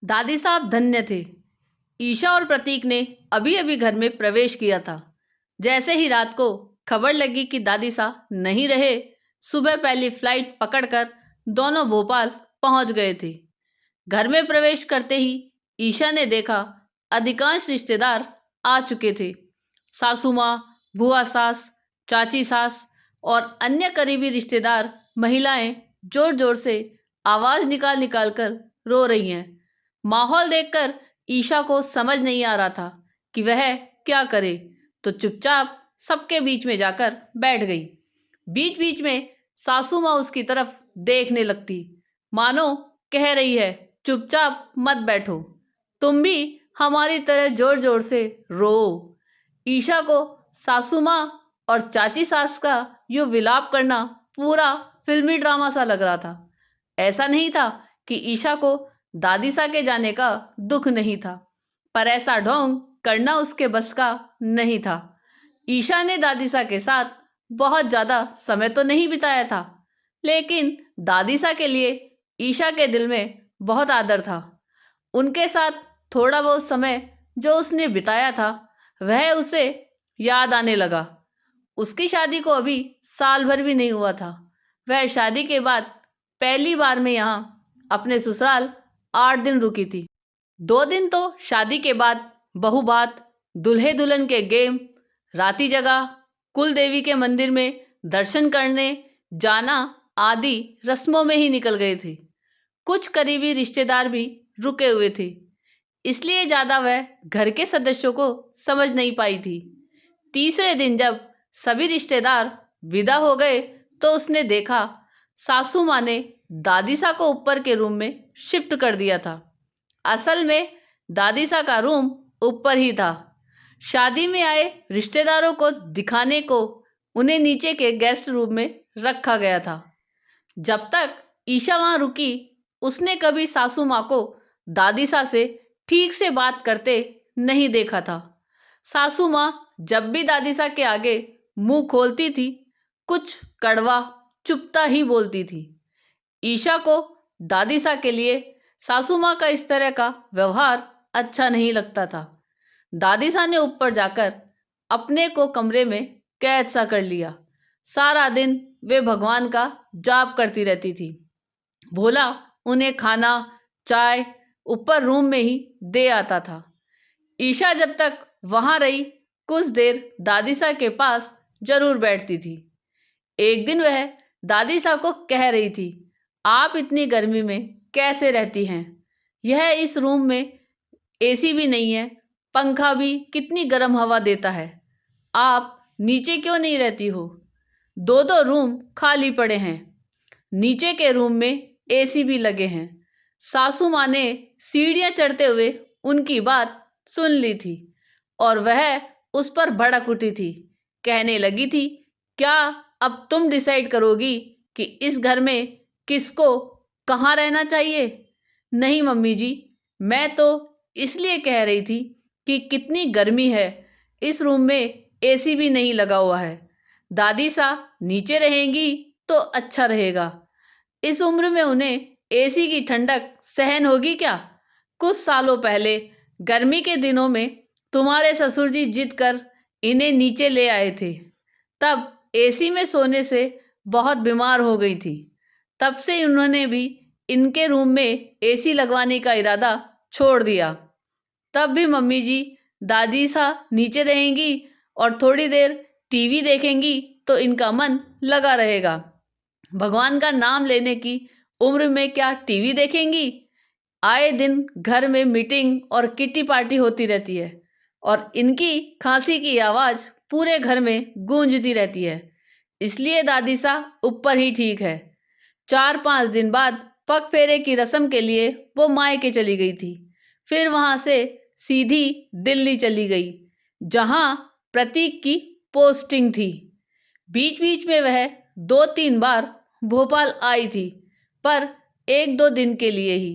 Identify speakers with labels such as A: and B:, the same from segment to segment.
A: दादी साहब धन्य थे। ईशा और प्रतीक ने अभी अभी घर में प्रवेश किया था। जैसे ही रात को खबर लगी कि दादी साहब नहीं रहे, सुबह पहली फ्लाइट पकड़कर दोनों भोपाल पहुंच गए थे। घर में प्रवेश करते ही ईशा ने देखा अधिकांश रिश्तेदार आ चुके थे। सासू माँ, बुआ सास, चाची सास और अन्य करीबी रिश्तेदार महिलाएं जोर जोर से आवाज निकाल निकाल कर रो रही हैं। माहौल देखकर ईशा को समझ नहीं आ रहा था कि वह क्या करे, तो चुपचाप सबके बीच में जाकर बैठ गई। बीच बीच में सासू माँ उसकी तरफ देखने लगती, मानो कह रही है, चुपचाप मत बैठो, तुम भी हमारी तरह जोर जोर से रो। ईशा को सासू माँ और चाची सास का यूं विलाप करना पूरा फिल्मी ड्रामा सा लग रहा था। ऐसा नहीं था कि ईशा को दादी सा के जाने का दुख नहीं था, पर ऐसा ढोंग करना उसके बस का नहीं था। ईशा ने दादी सा के साथ बहुत ज़्यादा समय तो नहीं बिताया था, लेकिन दादी सा के लिए ईशा के दिल में बहुत आदर था। उनके साथ थोड़ा बहुत समय जो उसने बिताया था वह उसे याद आने लगा। उसकी शादी को अभी साल भर भी नहीं हुआ था। वह शादी के बाद पहली बार में यहाँ अपने ससुराल 8 दिन रुकी थी। 2 दिन तो शादी के बाद बहू बात, दूल्हे दुल्हन के गेम, राती जगह, कुल देवी के मंदिर में दर्शन करने जाना आदि रस्मों में ही निकल गए थे। कुछ करीबी रिश्तेदार भी रुके हुए थे, इसलिए ज़्यादा वह घर के सदस्यों को समझ नहीं पाई थी। तीसरे दिन जब सभी रिश्तेदार विदा हो गए तो उसने देखा सासू माँ ने दादी सा को ऊपर के रूम में शिफ्ट कर दिया था। असल में दादी सा का रूम ऊपर ही था। शादी में आए रिश्तेदारों को दिखाने को उन्हें नीचे के गेस्ट रूम में रखा गया था। जब तक ईशा वहाँ रुकी उसने कभी सासू माँ को दादी सा से ठीक से बात करते नहीं देखा था। सासू माँ जब भी दादी सा के आगे मुंह खोलती थी कुछ कड़वा चुपता ही बोलती थी। ईशा को दादी सा के लिए सासू माँ का इस तरह का व्यवहार अच्छा नहीं लगता था। दादी सा ने ऊपर जाकर अपने को कमरे में कैद सा कर लिया। सारा दिन वे भगवान का जाप करती रहती थी। भोला उन्हें खाना चाय ऊपर रूम में ही दे आता था। ईशा जब तक वहाँ रही कुछ देर दादी सा के पास जरूर बैठती थी। एक दिन वह दादी सा को कह रही थी, आप इतनी गर्मी में कैसे रहती हैं? यह इस रूम में एसी भी नहीं है, पंखा भी कितनी गर्म हवा देता है। आप नीचे क्यों नहीं रहती हो? 2 रूम खाली पड़े हैं, नीचे के रूम में एसी भी लगे हैं। सासू माँ ने सीढ़ियाँ चढ़ते हुए उनकी बात सुन ली थी और वह उस पर भड़क उठी थी। कहने लगी थी, क्या अब तुम डिसाइड करोगी कि इस घर में किसको कहाँ रहना चाहिए? नहीं मम्मी जी, मैं तो इसलिए कह रही थी कि कितनी गर्मी है, इस रूम में एसी भी नहीं लगा हुआ है। दादी सा नीचे रहेंगी तो अच्छा रहेगा। इस उम्र में उन्हें एसी की ठंडक सहन होगी क्या? कुछ सालों पहले गर्मी के दिनों में तुम्हारे ससुर जी जिद कर इन्हें नीचे ले आए थे, तब एसी में सोने से बहुत बीमार हो गई थी। तब से उन्होंने भी इनके रूम में एसी लगवाने का इरादा छोड़ दिया। तब भी मम्मी जी दादी सा नीचे रहेंगी और थोड़ी देर टीवी देखेंगी तो इनका मन लगा रहेगा। भगवान का नाम लेने की उम्र में क्या टीवी देखेंगी? आए दिन घर में मीटिंग और किटी पार्टी होती रहती है और इनकी खांसी की आवाज़ पूरे घर में गूंजती रहती है। इसलिए दादी सा ऊपर ही ठीक है। 4-5 दिन बाद पग फेरे की रस्म के लिए वो मायके चली गई थी। फिर वहाँ से सीधी दिल्ली चली गई, जहाँ प्रतीक की पोस्टिंग थी। बीच बीच में वह 2-3 बार भोपाल आई थी, पर 1-2 दिन के लिए ही।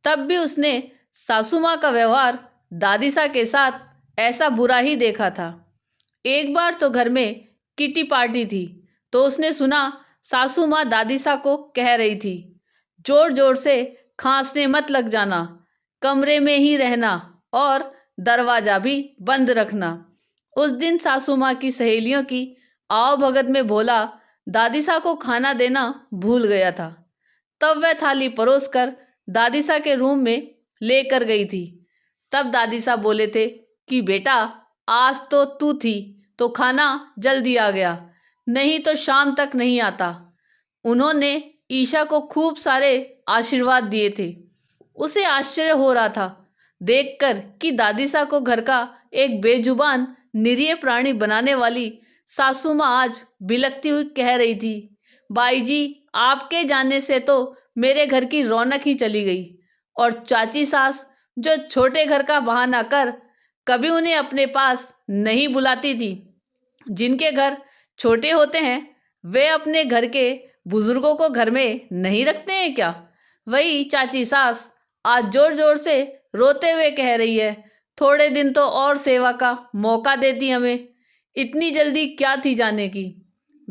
A: तब भी उसने सासू माँ का व्यवहार दादी सा के साथ ऐसा बुरा ही देखा था। एक बार तो घर में किटी पार्टी थी तो उसने सुना सासू माँ दादी सा को कह रही थी, जोर जोर से खांसने मत लग जाना, कमरे में ही रहना और दरवाजा भी बंद रखना। उस दिन सासू माँ की सहेलियों की आओ भगत में भोला दादी सा को खाना देना भूल गया था। तब वह थाली परोस कर दादी सा के रूम में लेकर गई थी। तब दादी सा बोले थे कि बेटा, आज तो तू थी तो खाना जल्दी आ गया, नहीं तो शाम तक नहीं आता। उन्होंने ईशा को खूब सारे आशीर्वाद दिए थे। उसे आश्चर्य हो रहा था देखकर कि दादी सा को घर का एक बेजुबान निरीह प्राणी बनाने वाली सासू माँ आज बिलखती हुई कह रही थी, बाई जी, आपके जाने से तो मेरे घर की रौनक ही चली गई। और चाची सास जो छोटे घर का बहाना कर कभी उन्हें अपने पास नहीं बुलाती थी। जिनके घर छोटे होते हैं वे अपने घर के बुजुर्गों को घर में नहीं रखते हैं क्या? वही चाची सास आज जोर जोर से रोते हुए कह रही है, थोड़े दिन तो और सेवा का मौका देती हमें, इतनी जल्दी क्या थी जाने की।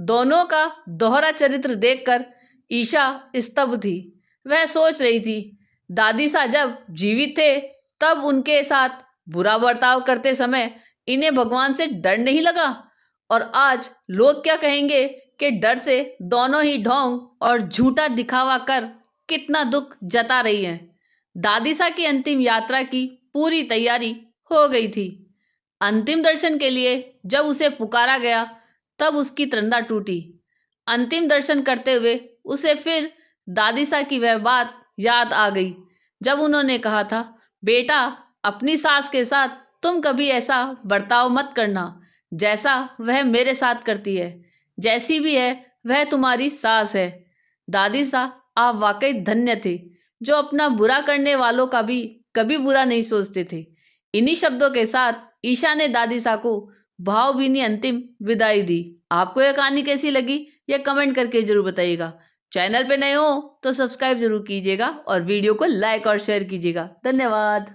A: दोनों का दोहरा चरित्र देखकर ईशा स्तब्ध थी। वह सोच रही थी, दादी सा जब जीवित थे तब उनके साथ बुरा बर्ताव करते समय इन्हें भगवान से डर नहीं लगा, और आज लोग क्या कहेंगे कि डर से दोनों ही ढोंग और झूठा दिखावा कर कितना दुख जता रही हैं। दादी सा की अंतिम यात्रा की पूरी तैयारी हो गई थी। अंतिम दर्शन के लिए जब उसे पुकारा गया तब उसकी त्रंदा टूटी। अंतिम दर्शन करते हुए उसे फिर दादी सा की वह बात याद आ गई जब उन्होंने कहा था, बेटा, अपनी सास के साथ तुम कभी ऐसा बर्ताव मत करना जैसा वह मेरे साथ करती है। जैसी भी है वह तुम्हारी सास है। दादी सा, आप वाकई धन्य थे जो अपना बुरा करने वालों का भी कभी बुरा नहीं सोचते थे। इन्हीं शब्दों के साथ ईशा ने दादी सा को भावभीनी अंतिम विदाई दी। आपको यह कहानी कैसी लगी यह कमेंट करके जरूर बताइएगा। चैनल पे नए हो तो सब्सक्राइब जरूर कीजिएगा और वीडियो को लाइक और शेयर कीजिएगा। धन्यवाद।